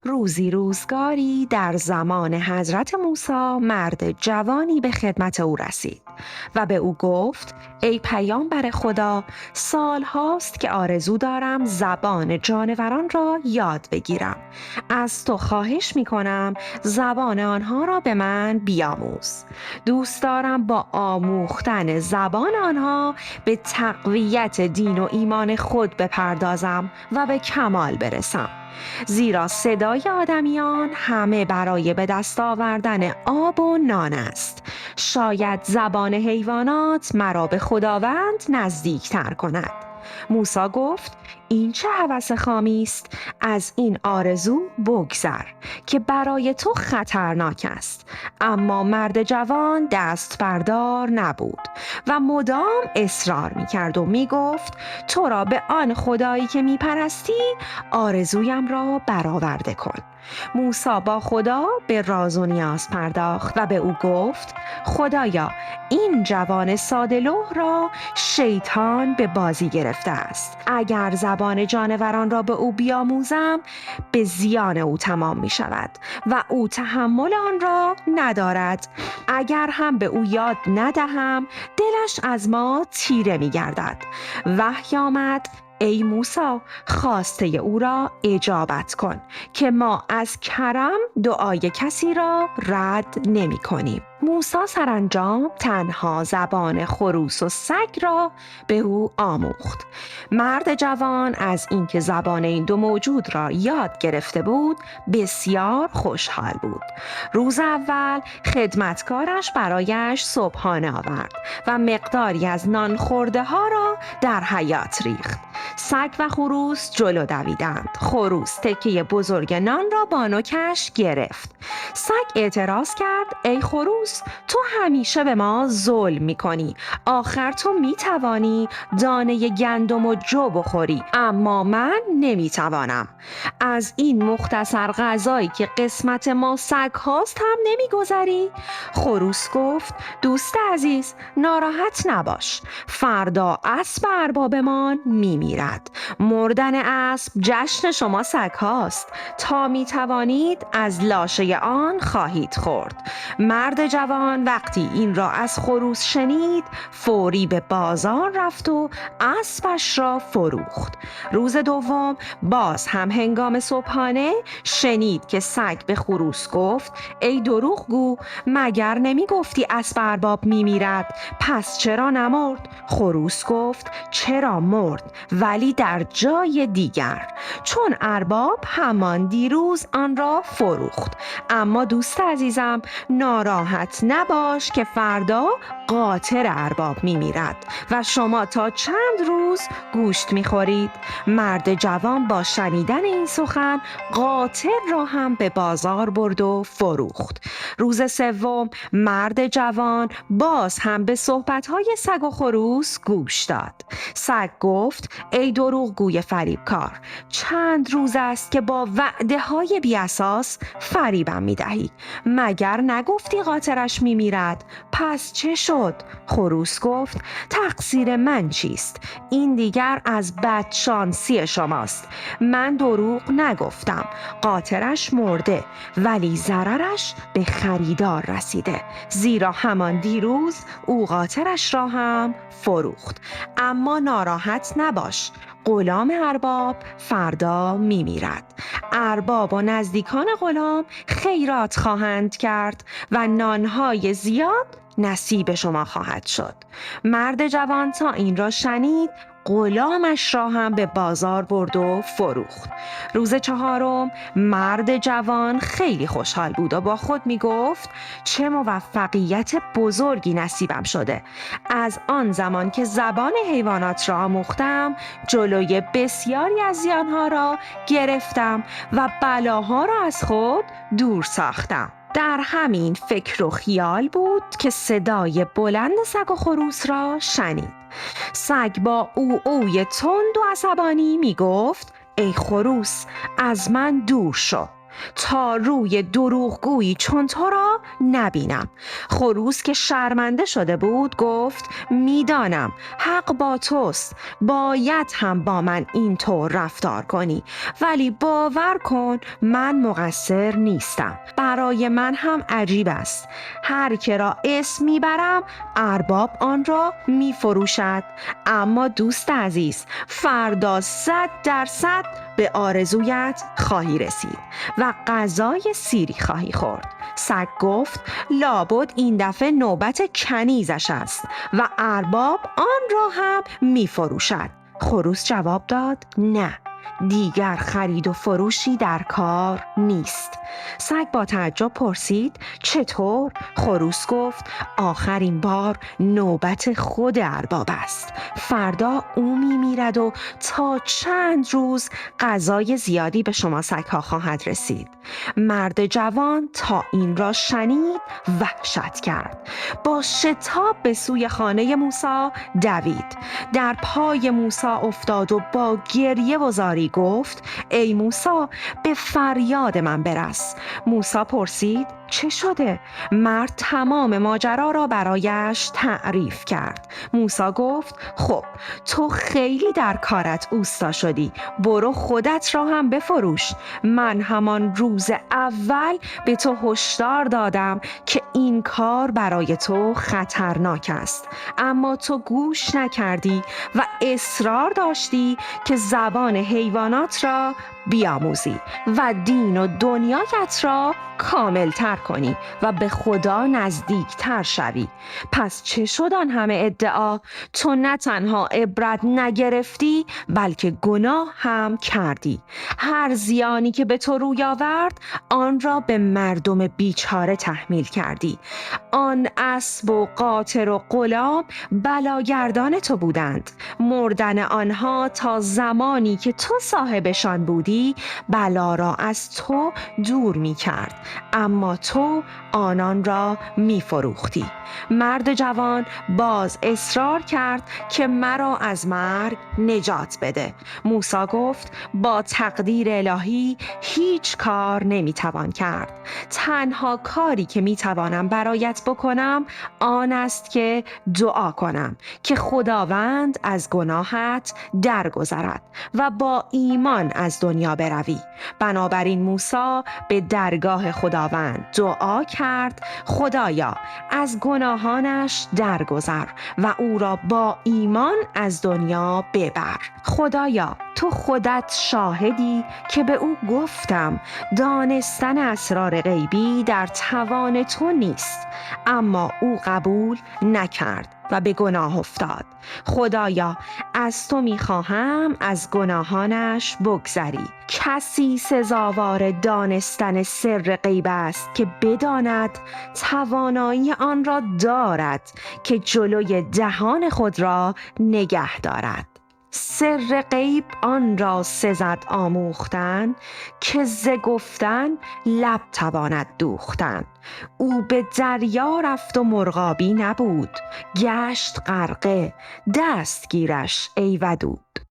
روزی روزگاری در زمان حضرت موسی مرد جوانی به خدمت او رسید و به او گفت: ای پیامبر خدا، سال هاست که آرزو دارم زبان جانوران را یاد بگیرم. از تو خواهش می کنم زبان آنها را به من بیاموز. دوست دارم با آموختن زبان آنها به تقویت دین و ایمان خود بپردازم و به کمال برسم. زیرا صدای آدمیان همه برای به دست آوردن آب و نان است. شاید زبان حیوانات مرا به خداوند نزدیکتر کند. موسی گفت: این چه هوس خامی است؟ از این آرزو بگذر که برای تو خطرناک است. اما مرد جوان دست بردار نبود و مدام اصرار می کرد و می گفت: تو را به آن خدایی که می پرستی آرزویم را برآورده کن. موسی با خدا به راز و نیاز پرداخت و به او گفت: خدایا، این جوان ساده‌لوح را شیطان به بازی گرفته است. اگر زبان جانوران را به او بیاموزم به زیان او تمام می شود و او تحمل آن را ندارد. اگر هم به او یاد ندهم دلش از ما تیره می گردد. وحی آمد: ای موسی، خواسته او را اجابت کن که ما از کرم دعای کسی را رد نمی کنیم. موسی سرانجام تنها زبان خروس و سگ را به او آموخت. مرد جوان از اینکه زبان این دو موجود را یاد گرفته بود بسیار خوشحال بود. روز اول خدمتکارش برایش صبحانه آورد و مقداری از نان خورده ها را در حیاط ریخت. سگ و خروس جلو دویدند. خروس تکه بزرگ نان را با نوکش گرفت. سگ اعتراض کرد: ای خروس، تو همیشه به ما ظلم می‌کنی. آخر تو می‌توانی دانه گندم و جو بخوری، اما من نمی‌توانم. از این مختصر غذایی که قسمت ما سگ هاست هم نمی‌گذری؟ خروس گفت: دوست عزیز، ناراحت نباش. فردا اسب اربابمان میمیرد. مردن اسب جشن شما سگ هاست. تا می توانید از لاشه آن خواهید خورد. مرد جوان وقتی این را از خروس شنید فوری به بازار رفت و اسبش را فروخت. روز دوم باز هم هنگام صبحانه شنید که سگ به خروس گفت: ای دروغگو، مگر نمی گفتی اسب ارباب می میرد؟ پس چرا نمرد؟ خروس گفت: چرا مرد، ولی در جای دیگر، چون ارباب همان دیروز آن را فروخت. اما دوست عزیزم، ناراحت نباش که فردا قاطر ارباب می میرد و شما تا چند روز گوشت می خورید. مرد جوان با شنیدن این سخن قاطر را هم به بازار برد و فروخت. روز سوم مرد جوان باز هم به صحبتهای سگ و خروس گوش داد. سگ گفت: ای دروغگوی فریبکار، چند روز است که با وعده های بی اساس فریبم می دهی. مگر نگفتی قاطرش می میرد؟ پس چه شد؟ خروس گفت: تقصیر من چیست؟ این دیگر از بدشانسی شماست. من دروغ نگفتم. قاطرش مرده، ولی ضررش به خریدار رسیده، زیرا همان دیروز او قاطرش را هم فروخت. اما ناراحت نباش، غلام ارباب فردا می میرد. ارباب و نزدیکان غلام خیرات خواهند کرد و نانهای زیاد نصیب شما خواهد شد. مرد جوان تا این را شنید غلامش را هم به بازار برد و فروخت. روز چهارم مرد جوان خیلی خوشحال بود و با خود می گفت: چه موفقیت بزرگی نصیبم شده. از آن زمان که زبان حیوانات را آموختم جلوی بسیاری از زیانها را گرفتم و بلاها را از خود دور ساختم. در همین فکر و خیال بود که صدای بلند سگ و خروس را شنید. سگ با اوی تند و عصبانی می گفت: ای خروس، از من دور شو. تا روی دروغگویی چون تو را نبینم. خروس که شرمنده شده بود گفت میدانم حق با توست، باید هم با من اینطور رفتار کنی، ولی باور کن من مقصر نیستم. برای من هم عجیب است، هر که را اسم میبرم ارباب آن را میفروشد. اما دوست عزیز، فردا 100% به آرزویت خواهی رسید و غذای سیری خواهی خورد. سگ گفت لابد این دفعه نوبت کنیزش است و ارباب آن را هم می فروشد. خروس جواب داد نه، دیگر خرید و فروشی در کار نیست. سگ با تعجب پرسید چطور؟ خروس گفت آخرین بار نوبت خود ارباب است. فردا او میمیرد و تا چند روز غذای زیادی به شما سگ‌ها خواهد رسید. مرد جوان تا این را شنید وحشت کرد. با شتاب به سوی خانه موسی دوید. در پای موسی افتاد و با گریه و زاری گفت ای موسی، به فریاد من برس. موسی پرسید چه شده؟ مرد تمام ماجرا را برایش تعریف کرد. موسی گفت خب تو خیلی در کارت اوستا شدی، برو خودت را هم بفروش. من همان روز اول به تو هشدار دادم که این کار برای تو خطرناک است، اما تو گوش نکردی و اصرار داشتی که زبان حیوانات را بیاموزی و دین و دنیایت را کامل تر کنی و به خدا نزدیک تر شوی. پس چه شد آن همه ادعا؟ تو نه تنها عبرت نگرفتی بلکه گناه هم کردی. هر زیانی که به تو روی آورد آن را به مردم بیچاره تحمیل کردی. آن اسب و قاطر و غلام بلاگردان تو بودند. مردن آنها تا زمانی که تو صاحبشان بودی بلا را از تو دور می کرد، اما تو آنان را می فروختی. مرد جوان باز اصرار کرد که مرا از مرگ نجات بده. موسی گفت با تقدیر الهی هیچ کار نمی توان کرد. تنها کاری که می توانم برایت بکنم آن است که دعا کنم که خداوند از گناهت درگذرد و با ایمان از دنیا بروی. بنابراین موسی به درگاه خداوند دعا کرد خدایا از گناهانش درگذر و او را با ایمان از دنیا ببر. خدایا تو خودت شاهدی که به او گفتم دانستن اسرار غیبی در توان تو نیست، اما او قبول نکرد و به گناه افتاد. خدایا از تو میخواهم از گناهانش بگذری. کسی سزاوار دانستن سر غیب است که بداند توانایی آن را دارد که جلوی دهان خود را نگه دارد. سر غیب آن را سزد آموختن که ز گفتن لب تواند دوختن. او به دریا رفت و مرغابی نبود، گشت غرقه دستگیرش ای ودود.